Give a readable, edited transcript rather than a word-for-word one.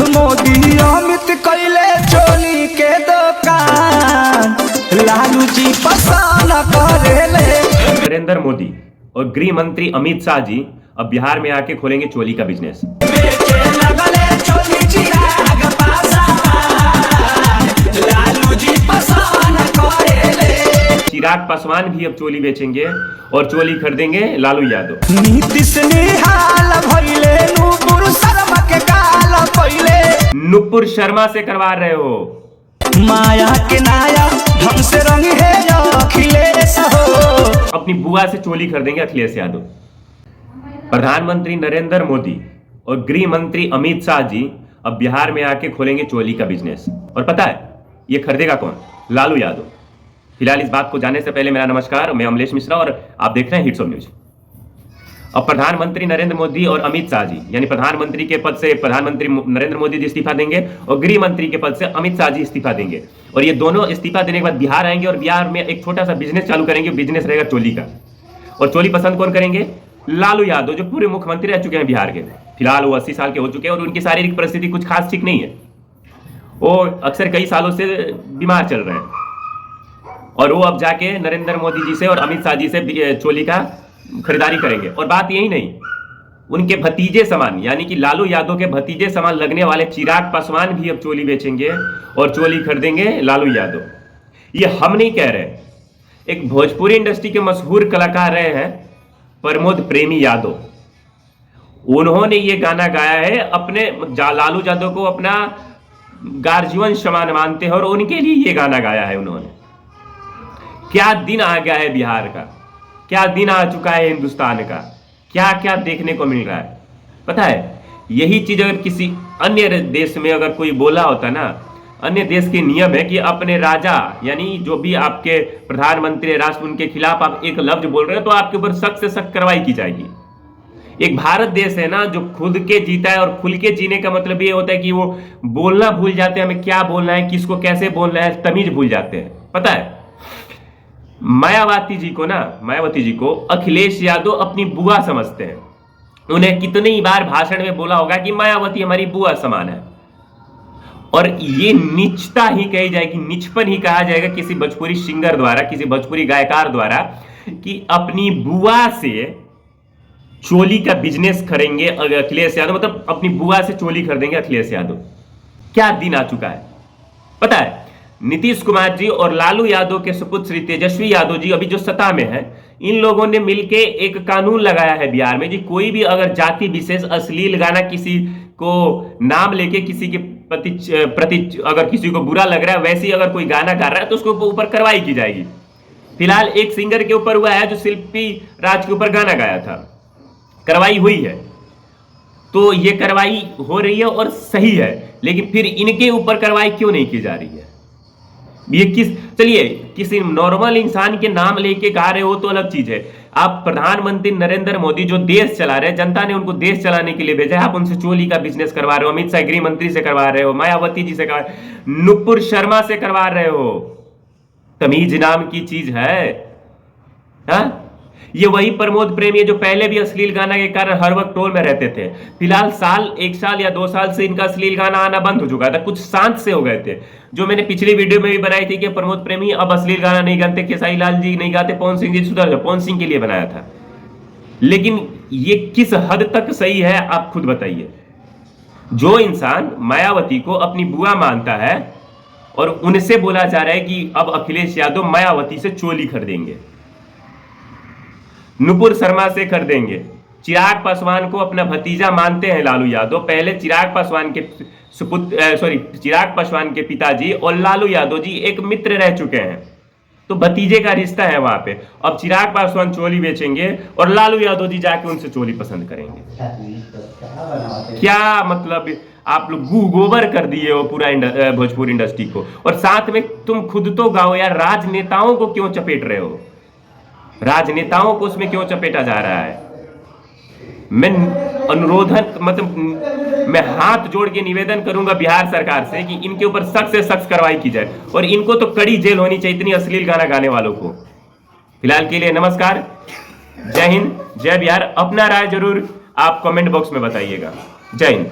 मोदी अमित कैले चोली के दुकान, लालू जी पसंद करेले। नरेंद्र मोदी और गृह मंत्री अमित शाह जी अब बिहार में आके खोलेंगे चोली का बिजनेस। चिराग पासवान भी अब चोली बेचेंगे और चोली खरीदेंगे लालू यादव। नीतीश निहाल भइले नुपुर शर्मा के काल पहिले। नुपुर शर्मा से करवा रहे हो, माया के नाया ढंग से रंग है अखिलेश हो। अपनी बुआ से चोली खरीदेंगे अखिलेश यादव। प्रधानमंत्री नरेंद्र मोदी और गृह मंत्री अमित शाह जी अब बिहार में आके खोलेंगे चोली का बिजनेस। और पता है ये खरीदेगा कौन? लालू यादव। फिलहाल इस बात को जानने से पहले मेरा नमस्कार, मैं अमलेश मिश्रा और आप देख रहे हैं हिट्स ऑफ न्यूज। अब प्रधानमंत्री नरेंद्र मोदी और अमित शाह जी, यानी प्रधानमंत्री के पद से प्रधानमंत्री नरेंद्र मोदी जी इस्तीफा देंगे और गृह मंत्री के पद से अमित शाह जी इस्तीफा देंगे। और ये दोनों इस्तीफा देने के बाद बिहार आएंगे और बिहार में एक छोटा सा बिजनेस चालू करेंगे। बिजनेस रहेगा चोली का। और चोली पसंद कौन करेंगे? लालू यादव, जो पूरे मुख्यमंत्री रह चुके हैं बिहार के। फिलहाल वो 80 साल के हो चुके हैं और उनकी शारीरिक परिस्थिति कुछ खास ठीक नहीं है। वो अक्सर कई सालों से बीमार चल रहे हैं और वो अब जाके नरेंद्र मोदी जी से और अमित शाह जी से चोली का खरीदारी करेंगे। और बात यही नहीं, उनके भतीजे समान यानी कि लालू यादव के भतीजे समान लगने वाले चिराग पासवान भी अब चोली बेचेंगे और चोली खरीदेंगे लालू यादव। ये हम नहीं कह रहे, एक भोजपुरी इंडस्ट्री के मशहूर कलाकार रहे हैं प्रमोद प्रेमी यादव, उन्होंने ये गाना गाया है। अपने लालू यादव को अपना गार्जियन समान मानते हैं और उनके लिए ये गाना गाया है उन्होंने। क्या दिन आ गया है बिहार का, क्या दिन आ चुका है हिंदुस्तान का, क्या क्या देखने को मिल रहा है। पता है यही चीज अगर किसी अन्य देश में अगर कोई बोला होता ना, अन्य देश के नियम है कि अपने राजा यानी जो भी आपके प्रधानमंत्री राष्ट्र उनके खिलाफ आप एक लफ्ज बोल रहे हो तो आपके ऊपर सख्त से सख्त कार्रवाई की जाएगी। एक भारत देश है ना जो खुद के जीता है, और खुल के जीने का मतलब ये होता है कि वो बोलना भूल जाते हैं, हमें क्या बोलना है, किसको कैसे बोलना है, तमीज भूल जाते हैं। पता है मायावती जी को अखिलेश यादव अपनी बुआ समझते हैं। उन्हें कितनी बार भाषण में बोला होगा कि मायावती हमारी बुआ समान है। और ये नीचता ही कही जाएगी, नीचपन ही कहा जाएगा किसी भोजपुरी सिंगर द्वारा, किसी भोजपुरी गायकार द्वारा, कि अपनी बुआ से चोली का बिजनेस करेंगे अखिलेश यादव, मतलब अपनी बुआ से चोली खरीदेंगे अखिलेश यादव। क्या दिन आ चुका है। पता है नीतीश कुमार जी और लालू यादव के सुपुत्र श्री तेजस्वी यादव जी अभी जो सत्ता में है, इन लोगों ने मिलके एक कानून लगाया है बिहार में कि कोई भी अगर जाति विशेष अश्लील गाना किसी को नाम लेके किसी के प्रति अगर किसी को बुरा लग रहा है, वैसे ही अगर कोई गाना गा रहा है तो उसको ऊपर कार्रवाई की जाएगी। फिलहाल एक सिंगर के ऊपर हुआ है जो शिल्पी राज के ऊपर गाना गाया था, कार्रवाई हुई है। तो ये कार्रवाई हो रही है और सही है, लेकिन फिर इनके ऊपर कार्रवाई क्यों नहीं की जा रही है? ये चलिए किसी नॉर्मल इंसान के नाम लेके गा रहे हो तो अलग चीज है। आप प्रधानमंत्री नरेंद्र मोदी जो देश चला रहे हैं, जनता ने उनको देश चलाने के लिए भेजा है, आप उनसे चोली का बिजनेस करवा रहे हो, अमित शाह गृह मंत्री से करवा रहे हो, मायावती जी से करवा, नुपुर शर्मा से करवा रहे हो। तमीज नाम की चीज है। हाँ? ये वही प्रमोद प्रेमी है जो पहले भी अश्लील गाना के कारण हर वक्त ट्रोल में रहते थे। फिलहाल एक साल या 2 साल से इनका अश्लील गाना आना बंद हो चुका था, कुछ शांत से हो गए थे। जो मैंने पिछली वीडियो में भी बनाई थी कि प्रमोद प्रेमी अब अश्लील गाना नहीं गाते, खेसारी लाल जी नहीं गाते, पवन सिंह जी सुधर, पवन सिंह के लिए बनाया था। लेकिन ये किस हद तक सही है आप खुद बताइए। जो इंसान मायावती को अपनी बुआ मानता है और उनसे बोला जा रहा है कि अब अखिलेश यादव मायावती से चोली खरीदेंगे, नुपुर शर्मा से खरीदेंगे, चिराग पासवान को अपना भतीजा मानते हैं लालू यादव। पहले चिराग पासवान के पिताजी और लालू यादव जी एक मित्र रह चुके हैं, तो भतीजे का रिश्ता है वहां पे। अब चिराग पासवान चोली बेचेंगे और लालू यादव जी जाके उनसे चोली पसंद करेंगे। क्या मतलब आप लोग गोबर कर दिए हो पूरा भोजपुरी इंडस्ट्री को। और साथ में तुम खुद तो गाओ यार, राजनेताओं को क्यों चपेट रहे हो? राजनेताओं को उसमें क्यों चपेटा जा रहा है? मैं मैं हाथ जोड़ के निवेदन करूंगा बिहार सरकार से कि इनके ऊपर सख्त से सख्त कार्रवाई की जाए और इनको तो कड़ी जेल होनी चाहिए इतनी अश्लील गाना गाने वालों को। फिलहाल के लिए नमस्कार, जय हिंद, जय बिहार। अपना राय जरूर आप कमेंट बॉक्स में बताइएगा। जय हिंद।